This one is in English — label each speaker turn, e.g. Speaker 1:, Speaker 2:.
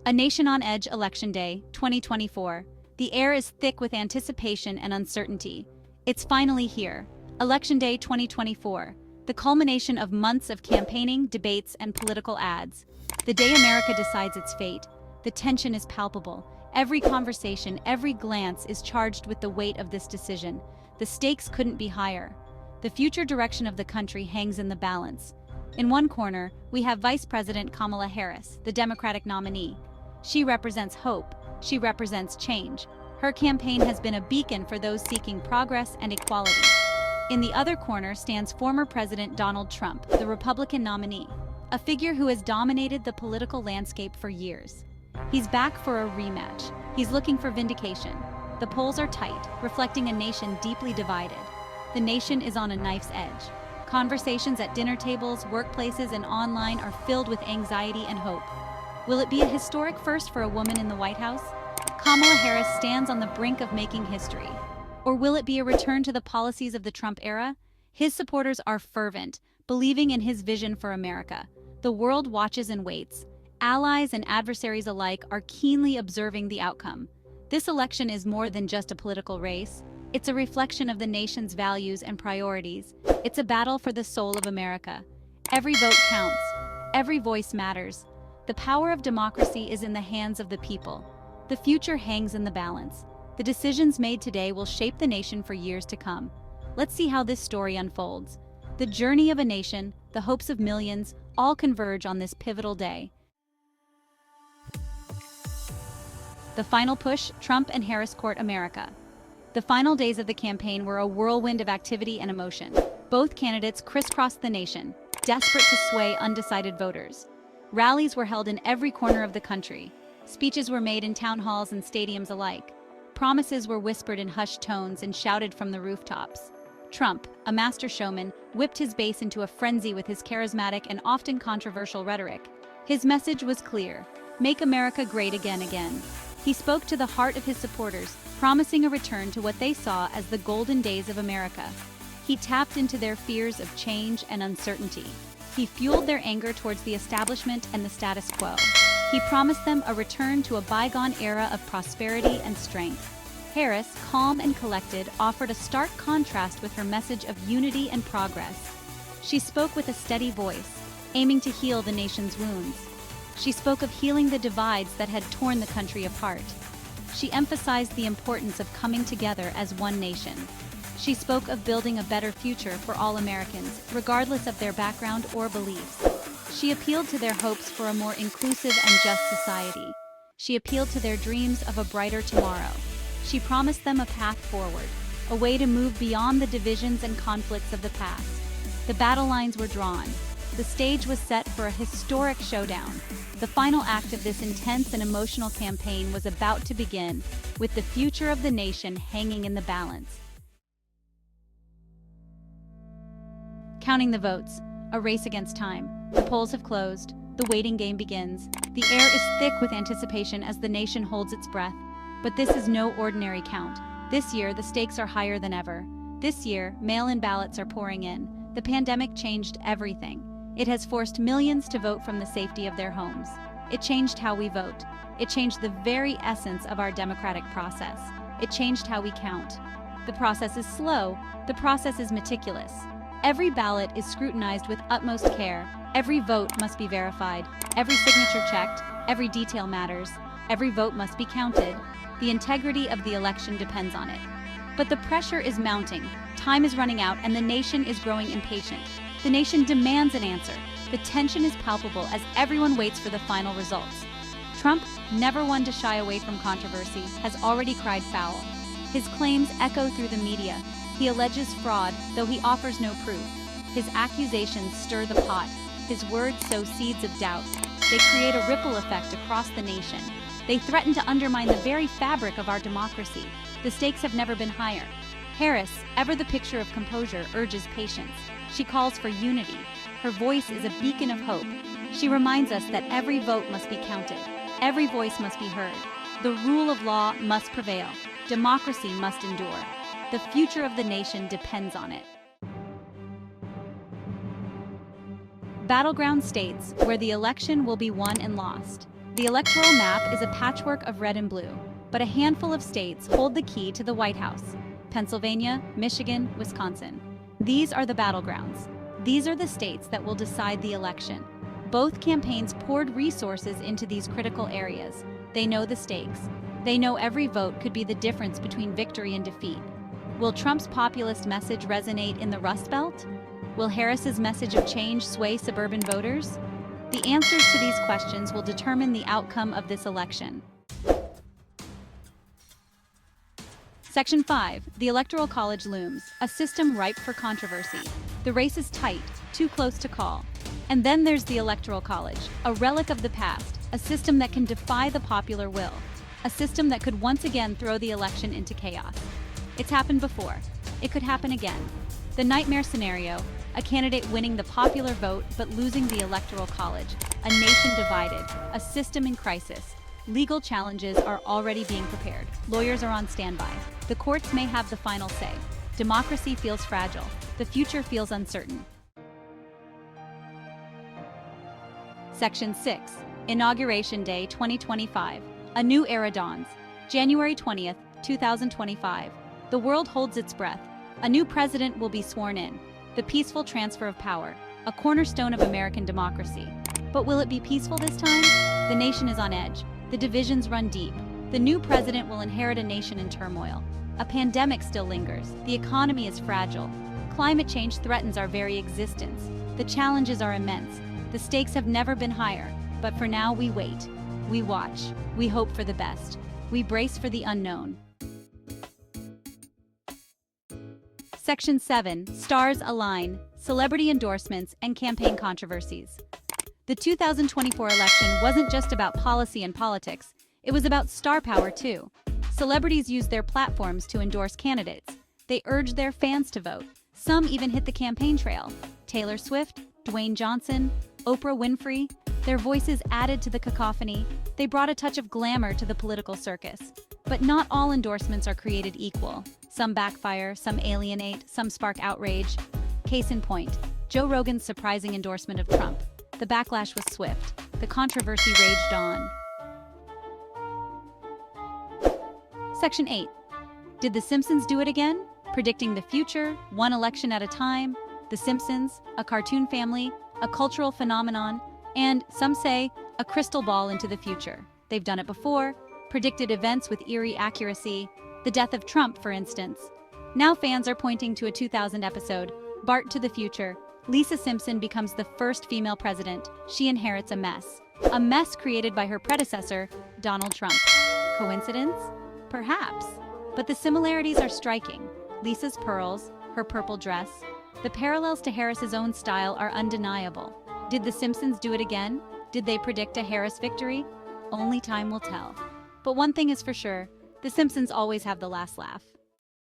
Speaker 1: A Nation on Edge Election Day, 2024. The air is thick with anticipation and uncertainty. It's finally here. Election Day 2024. The culmination of months of campaigning, debates, and political ads. The day America decides its fate. The tension is palpable. Every conversation, every glance is charged with the weight of this decision. The stakes couldn't be higher. The future direction of the country hangs in the balance. In one corner, we have Vice President Kamala Harris, the Democratic nominee. She represents hope. She represents change. Her campaign has been a beacon for those seeking progress and equality. In the other corner stands former President Donald Trump, the Republican nominee, a figure who has dominated the political landscape for years. He's back for a rematch. He's looking for vindication. The polls are tight, reflecting a nation deeply divided. The nation is on a knife's edge. Conversations at dinner tables, workplaces, and online are filled with anxiety and hope. Will it be a historic first for a woman in the White House? Kamala Harris stands on the brink of making history. Or will it be a return to the policies of the Trump era? His supporters are fervent, believing in his vision for America. The world watches and waits. Allies and adversaries alike are keenly observing the outcome. This election is more than just a political race. It's a reflection of the nation's values and priorities. It's a battle for the soul of America. Every vote counts. Every voice matters. The power of democracy is in the hands of the people. The future hangs in the balance. The decisions made today will shape the nation for years to come. Let's see how this story unfolds. The journey of a nation, the hopes of millions, all converge on this pivotal day. The final push, Trump and Harris court America. The final days of the campaign were a whirlwind of activity and emotion. Both candidates crisscrossed the nation, desperate to sway undecided voters. Rallies were held in every corner of the country. Speeches were made in town halls and stadiums alike. Promises were whispered in hushed tones and shouted from the rooftops. Trump, a master showman, whipped his base into a frenzy with his charismatic and often controversial rhetoric. His message was clear: make America great again again. He spoke to the heart of his supporters, promising a return to what they saw as the golden days of America. He tapped into their fears of change and uncertainty. He fueled their anger towards the establishment and the status quo. He promised them a return to a bygone era of prosperity and strength. Harris, calm and collected, offered a stark contrast with her message of unity and progress. She spoke with a steady voice, aiming to heal the nation's wounds. She spoke of healing the divides that had torn the country apart. She emphasized the importance of coming together as one nation. She spoke of building a better future for all Americans, regardless of their background or beliefs. She appealed to their hopes for a more inclusive and just society. She appealed to their dreams of a brighter tomorrow. She promised them a path forward, a way to move beyond the divisions and conflicts of the past. The battle lines were drawn. The stage was set for a historic showdown. The final act of this intense and emotional campaign was about to begin, with the future of the nation hanging in the balance. Counting the votes, a race against time. The polls have closed. The waiting game begins. The air is thick with anticipation as the nation holds its breath. But this is no ordinary count. This year, the stakes are higher than ever. This year, mail-in ballots are pouring in. The pandemic changed everything. It has forced millions to vote from the safety of their homes. It changed how we vote. It changed the very essence of our democratic process. It changed how we count. The process is slow. The process is meticulous. Every ballot is scrutinized with utmost care. Every vote must be verified. Every signature checked. Every detail matters. Every vote must be counted. The integrity of the election depends on it. But the pressure is mounting. Time is running out, and the nation is growing impatient. The nation demands an answer. The tension is palpable as everyone waits for the final results. Trump, never one to shy away from controversy, has already cried foul. His claims echo through the media. He alleges fraud, though he offers no proof. His accusations stir the pot. His words sow seeds of doubt. They create a ripple effect across the nation. They threaten to undermine the very fabric of our democracy. The stakes have never been higher. Harris, ever the picture of composure, urges patience. She calls for unity. Her voice is a beacon of hope. She reminds us that every vote must be counted. Every voice must be heard. The rule of law must prevail. Democracy must endure. The future of the nation depends on it. Battleground states, where the election will be won and lost. The electoral map is a patchwork of red and blue, but a handful of states hold the key to the White House: Pennsylvania, Michigan, Wisconsin. These are the battlegrounds. These are the states that will decide the election. Both campaigns poured resources into these critical areas. They know the stakes. They know every vote could be the difference between victory and defeat. Will Trump's populist message resonate in the Rust Belt? Will Harris's message of change sway suburban voters? The answers to these questions will determine the outcome of this election. Section 5. The Electoral College looms, a system ripe for controversy. The race is tight, too close to call. And then there's the Electoral College, a relic of the past, a system that can defy the popular will, a system that could once again throw the election into chaos. It's happened before. It could happen again. The nightmare scenario: a candidate winning the popular vote but losing the Electoral College, a nation divided, a system in crisis. Legal challenges are already being prepared. Lawyers are on standby. The courts may have the final say. Democracy feels fragile. The future feels uncertain. Section 6. Inauguration Day 2025. A new era dawns. January 20th, 2025. The world holds its breath. A new president will be sworn in. The peaceful transfer of power, a cornerstone of American democracy. But will it be peaceful this time? The nation is on edge. The divisions run deep. The new president will inherit a nation in turmoil. A pandemic still lingers. The economy is fragile. Climate change threatens our very existence. The challenges are immense. The stakes have never been higher. But for now, we wait. We watch. We hope for the best. We brace for the unknown. Section 7. Stars align. Celebrity endorsements and campaign controversies. The 2024 election wasn't just about policy and politics. It was about star power, too. Celebrities used their platforms to endorse candidates. They urged their fans to vote. Some even hit the campaign trail. Taylor Swift, Dwayne Johnson, Oprah Winfrey. Their voices added to the cacophony. They brought a touch of glamour to the political circus. But not all endorsements are created equal. Some backfire, some alienate, some spark outrage. Case in point, Joe Rogan's surprising endorsement of Trump. The backlash was swift. The controversy raged on. Section 8. Did the Simpsons do it again? Predicting the future, one election at a time. The Simpsons, a cartoon family, a cultural phenomenon, and, some say, a crystal ball into the future. They've done it before, predicted events with eerie accuracy, the death of Trump, for instance. Now fans are pointing to a 2000 episode, Bart to the Future. Lisa Simpson becomes the first female president. She inherits a mess created by her predecessor, Donald Trump. Coincidence? Perhaps. But the similarities are striking. Lisa's pearls, her purple dress. The parallels to Harris's own style are undeniable. Did the Simpsons do it again? Did they predict a Harris victory? Only time will tell. But one thing is for sure, the Simpsons always have the last laugh.